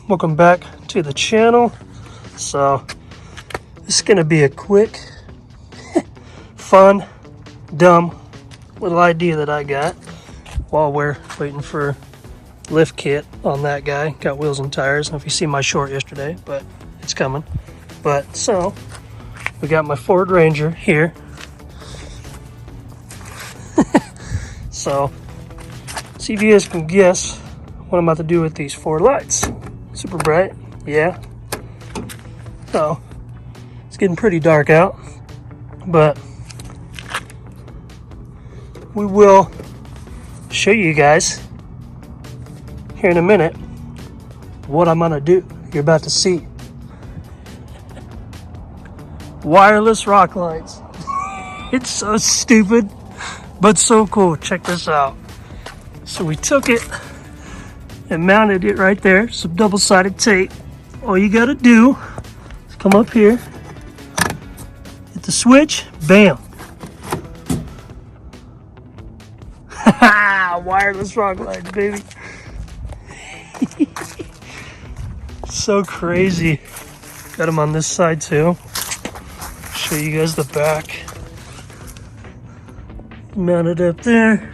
Welcome back to the channel. So this is gonna be a quick fun dumb little idea that I got while we're waiting for lift kit on that guy. Got wheels and tires. I don't know if you see my short yesterday, but it's coming. But so we got my Ford Ranger here. So see if you guys can guess what I'm about to do with these 4 lights. Super bright, yeah. So it's getting pretty dark out, but we will show you guys here in a minute what I'm gonna do. You're about to see wireless rock lights. It's so stupid, but so cool. Check this out. So we took it and mounted it right there. Some double-sided tape. All you gotta do is come up here, hit the switch, bam. Wireless rock lights, baby. So crazy. Got them on this side too. Show you guys the back. Mounted up there.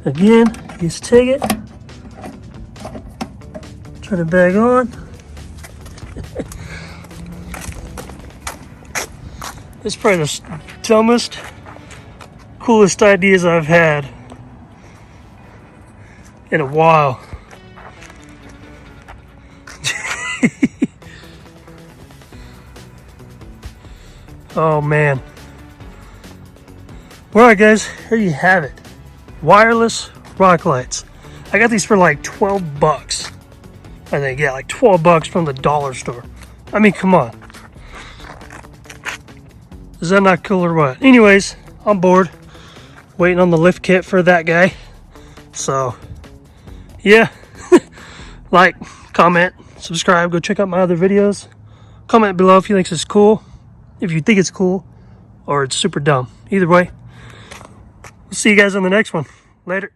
Again, just take it, turn it back on. It's probably the dumbest, coolest ideas I've had in a while. Oh man. Alright guys, here you have it. Wireless rock lights. I got these for like 12 bucks. I think, yeah, like 12 bucks from the dollar store. I mean, come on. Is that not cool or what? Anyways, I'm bored. Waiting on the lift kit for that guy. So, yeah. Like, comment, subscribe. Go check out my other videos. Comment below if you think this is cool. If you think it's cool or it's super dumb. Either way. We'll see you guys on the next one. Later.